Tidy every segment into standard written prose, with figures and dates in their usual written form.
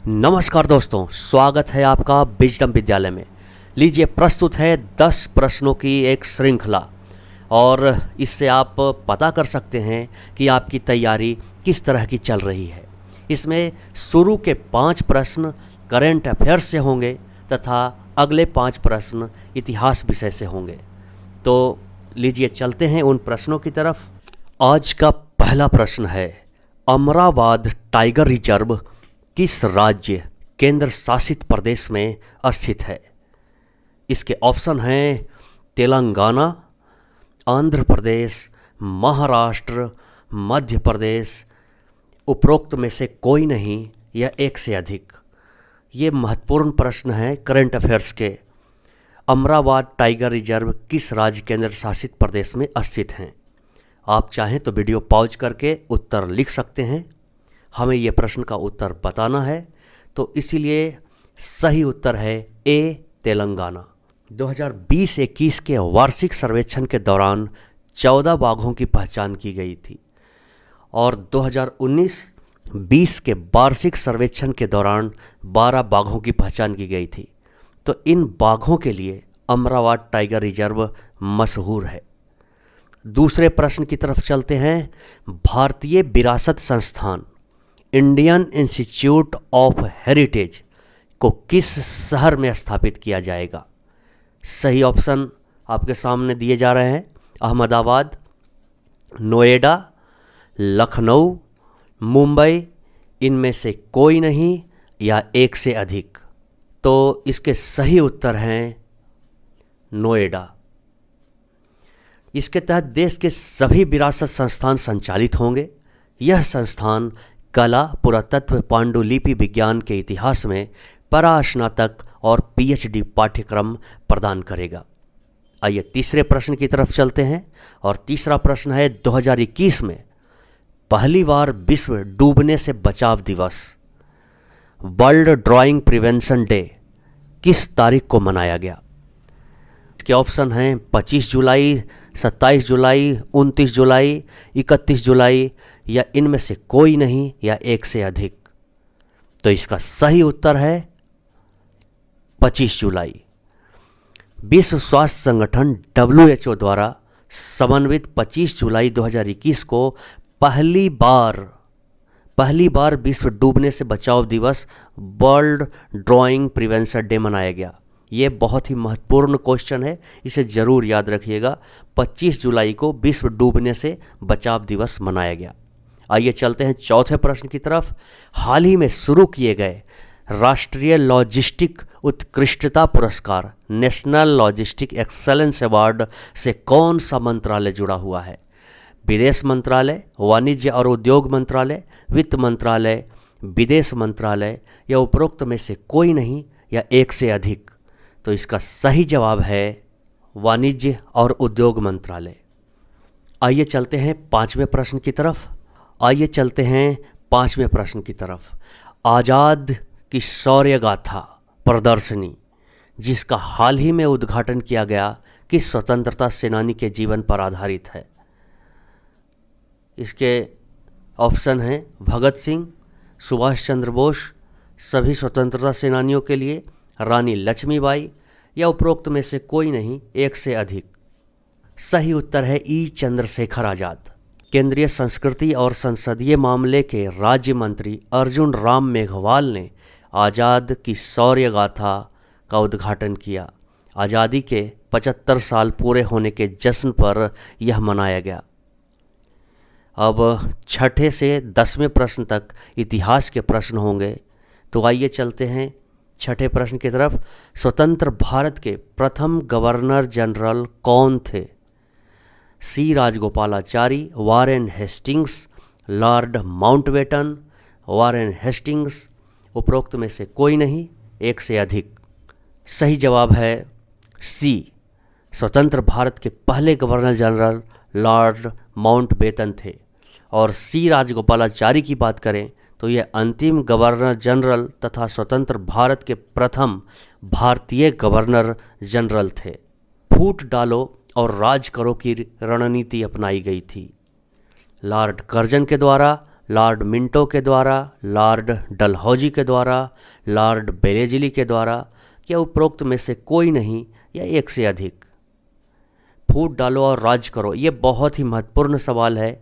नमस्कार दोस्तों, स्वागत है आपका विजडम विद्यालय में। लीजिए, प्रस्तुत है 10 प्रश्नों की एक श्रृंखला और इससे आप पता कर सकते हैं कि आपकी तैयारी किस तरह की चल रही है। इसमें शुरू के 5 प्रश्न करंट अफेयर्स से होंगे तथा अगले 5 प्रश्न इतिहास विषय से होंगे। तो लीजिए चलते हैं उन प्रश्नों की तरफ। आज का पहला प्रश्न है, अमरावती टाइगर रिजर्व किस राज्य केंद्र शासित प्रदेश में स्थित है? इसके ऑप्शन हैं तेलंगाना, आंध्र प्रदेश, महाराष्ट्र, मध्य प्रदेश। उपरोक्त में से कोई नहीं या एक से अधिक। ये महत्वपूर्ण प्रश्न है करंट अफेयर्स के। अमरावती टाइगर रिजर्व किस राज्य केंद्र शासित प्रदेश में स्थित हैं? आप चाहें तो वीडियो पॉज करके उत्तर लिख सकते हैं। हमें ये प्रश्न का उत्तर बताना है, तो इसीलिए सही उत्तर है ए, तेलंगाना। 2020-21 के वार्षिक सर्वेक्षण के दौरान 14 बाघों की पहचान की गई थी और 2019-20 के वार्षिक सर्वेक्षण के दौरान 12 बाघों की पहचान की गई थी। तो इन बाघों के लिए अमरावती टाइगर रिजर्व मशहूर है। दूसरे प्रश्न की तरफ चलते हैं। भारतीय विरासत संस्थान इंडियन इंस्टीट्यूट ऑफ हेरिटेज को किस शहर में स्थापित किया जाएगा? सही ऑप्शन आपके सामने दिए जा रहे हैं। अहमदाबाद, नोएडा, लखनऊ, मुंबई। इनमें से कोई नहीं या एक से अधिक। तो इसके सही उत्तर हैं नोएडा। इसके तहत देश के सभी विरासत संस्थान संचालित होंगे। यह संस्थान कला, पुरातत्व, पांडुलिपि विज्ञान के इतिहास में परास्नातक और पीएचडी पाठ्यक्रम प्रदान करेगा। आइए तीसरे प्रश्न की तरफ चलते हैं और तीसरा प्रश्न है, 2021 में पहली बार विश्व डूबने से बचाव दिवस वर्ल्ड ड्राइंग प्रिवेंशन डे किस तारीख को मनाया गया? इसके ऑप्शन हैं 25 जुलाई, 27 जुलाई, 29 जुलाई, 31 जुलाई या इनमें से कोई नहीं या एक से अधिक। तो इसका सही उत्तर है 25 जुलाई। विश्व स्वास्थ्य संगठन WHO द्वारा समन्वित 25 जुलाई 2021 को पहली बार विश्व डूबने से बचाव दिवस वर्ल्ड ड्राइंग प्रिवेंशन डे मनाया गया। ये बहुत ही महत्वपूर्ण क्वेश्चन है, इसे ज़रूर याद रखिएगा। 25 जुलाई को विश्व डूबने से बचाव दिवस मनाया गया। आइए चलते हैं चौथे प्रश्न की तरफ। हाल ही में शुरू किए गए राष्ट्रीय लॉजिस्टिक उत्कृष्टता पुरस्कार नेशनल लॉजिस्टिक एक्सेलेंस अवार्ड से कौन सा मंत्रालय जुड़ा हुआ है? विदेश मंत्रालय, वाणिज्य और उद्योग मंत्रालय, वित्त मंत्रालय, विदेश मंत्रालय या उपरोक्त में से कोई नहीं या एक से अधिक। तो इसका सही जवाब है वाणिज्य और उद्योग मंत्रालय। आइए चलते हैं पांचवें प्रश्न की तरफ। आज़ाद की शौर्य गाथा प्रदर्शनी जिसका हाल ही में उद्घाटन किया गया किस स्वतंत्रता सेनानी के जीवन पर आधारित है? इसके ऑप्शन हैं भगत सिंह, सुभाष चंद्र बोस, सभी स्वतंत्रता सेनानियों के लिए, रानी लक्ष्मीबाई या उपरोक्त में से कोई नहीं एक से अधिक। सही उत्तर है ई, चंद्रशेखर आज़ाद। केंद्रीय संस्कृति और संसदीय मामले के राज्य मंत्री अर्जुन राम मेघवाल ने आज़ाद की शौर्य गाथा का उद्घाटन किया। आज़ादी के 75 साल पूरे होने के जश्न पर यह मनाया गया। अब छठे से 10वें प्रश्न तक इतिहास के प्रश्न होंगे। तो आइए चलते हैं छठे प्रश्न की तरफ। स्वतंत्र भारत के प्रथम गवर्नर जनरल कौन थे? C Rajagopalachari, Warren Hastings, Lord Mountbatten, Warren Hastings. उपरोक्त में से कोई नहीं, एक से अधिक। सही जवाब है सी, स्वतंत्र भारत के पहले गवर्नर जनरल लॉर्ड माउंटबेटन थे। और सी राजगोपालाचारी की बात करें तो ये अंतिम गवर्नर जनरल तथा स्वतंत्र भारत के प्रथम भारतीय गवर्नर जनरल थे। फूट डालो और राज करो की रणनीति अपनाई गई थी। लॉर्ड कर्जन के द्वारा लॉर्ड मिंटो के द्वारा, लॉर्ड डलहौजी के द्वारा, लॉर्ड बेलेजिली के द्वारा, या उपरोक्त में से कोई नहीं या एक से अधिक? फूट डालो और राज करो, ये बहुत ही महत्वपूर्ण सवाल है।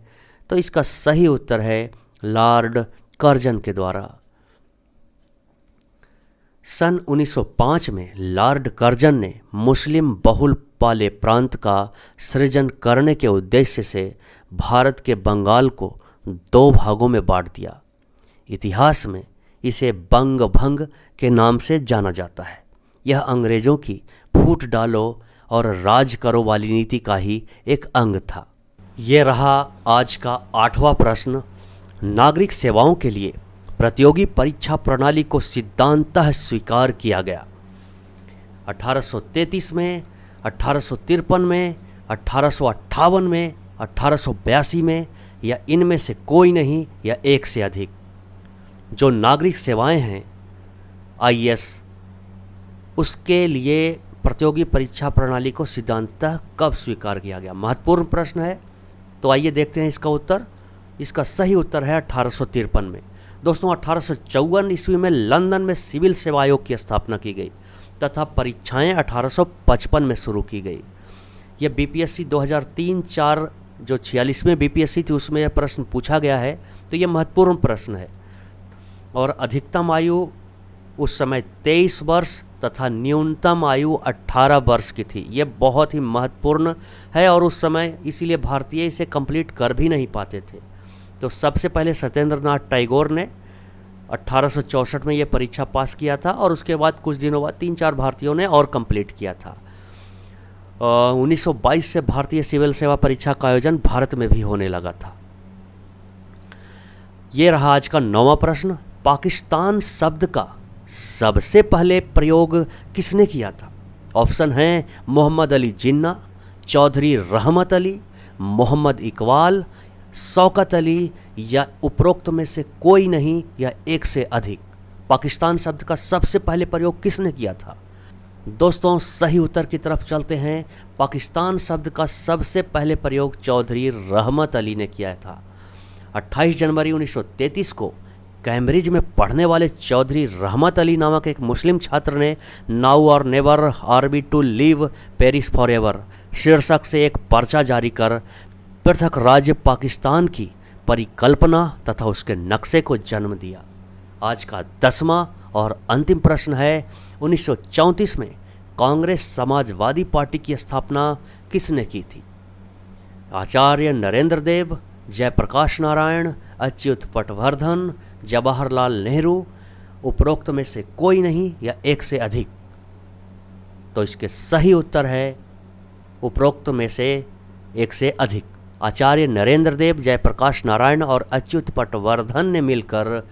तो इसका सही उत्तर है लॉर्ड कर्जन के द्वारा। सन 1905 में लॉर्ड कर्जन ने मुस्लिम बहुल वाले प्रांत का सृजन करने के उद्देश्य से भारत के बंगाल को 2 भागों में बांट दिया। इतिहास में इसे बंग भंग के नाम से जाना जाता है। यह अंग्रेज़ों की फूट डालो और राज करो वाली नीति का ही एक अंग था। ये रहा आज का 8वां प्रश्न। नागरिक सेवाओं के लिए प्रतियोगी परीक्षा प्रणाली को सिद्धांततः स्वीकार किया गया। 1833 में, 1853 में, 1858 में, 1882 में, या इनमें से कोई नहीं या एक से अधिक? जो नागरिक सेवाएं हैं IAS, उसके लिए प्रतियोगी परीक्षा प्रणाली को सिद्धांततः कब स्वीकार किया गया? महत्वपूर्ण प्रश्न है। तो आइए देखते हैं इसका उत्तर। इसका सही उत्तर है 1853 में। दोस्तों, 1854 ईस्वी में लंदन में सिविल सेवा आयोग की स्थापना की गई तथा परीक्षाएं 1855 में शुरू की गई। यह BPSC 2003-04 जो 46वें BPSC थी उसमें यह प्रश्न पूछा गया है, तो यह महत्वपूर्ण प्रश्न है। और अधिकतम आयु उस समय 23 वर्ष तथा न्यूनतम आयु 18 वर्ष की थी। ये बहुत ही महत्वपूर्ण है और उस समय इसीलिए भारतीय इसे कंप्लीट कर भी नहीं पाते थे। तो सबसे पहले सत्येंद्रनाथ टैगोर ने 1864 में ये परीक्षा पास किया था और उसके बाद कुछ दिनों बाद 3-4 भारतीयों ने और कंप्लीट किया था। 1922 से भारतीय सिविल सेवा परीक्षा का आयोजन भारत में भी होने लगा था। ये रहा आज का 9वां प्रश्न। पाकिस्तान शब्द का सबसे पहले प्रयोग किसने किया था? ऑप्शन हैं मोहम्मद अली जिन्ना, चौधरी रहमत अली, मोहम्मद इकबाल, शौकत अली, या उपरोक्त में से कोई नहीं या एक से अधिक? पाकिस्तान शब्द का सबसे पहले प्रयोग किसने किया था? दोस्तों, सही उत्तर की तरफ चलते हैं। पाकिस्तान शब्द का सबसे पहले प्रयोग चौधरी रहमत अली ने किया था। 28 जनवरी 1933 को कैम्ब्रिज में पढ़ने वाले चौधरी रहमत अली नामक एक मुस्लिम छात्र ने now or never are we to leave Paris forever शीर्षक से एक पर्चा जारी कर पृथक राज्य पाकिस्तान की परिकल्पना तथा उसके नक्शे को जन्म दिया। आज का 10वां और अंतिम प्रश्न है, 1934 में कांग्रेस समाजवादी पार्टी की स्थापना किसने की थी? आचार्य नरेंद्र देव, जयप्रकाश नारायण, अच्युत पटवर्धन, जवाहरलाल नेहरू, उपरोक्त में से कोई नहीं या एक से अधिक? तो इसके सही उत्तर है उपरोक्त में से एक से अधिक। आचार्य नरेंद्र देव, जयप्रकाश नारायण और अच्युत पटवर्धन ने मिलकर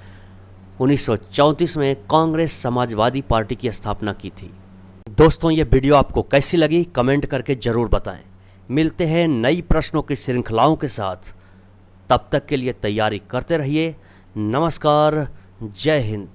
1934 में कांग्रेस समाजवादी पार्टी की स्थापना की थी। दोस्तों, ये वीडियो आपको कैसी लगी कमेंट करके ज़रूर बताएं। मिलते हैं नई प्रश्नों की श्रृंखलाओं के साथ। तब तक के लिए तैयारी करते रहिए। नमस्कार, जय हिंद।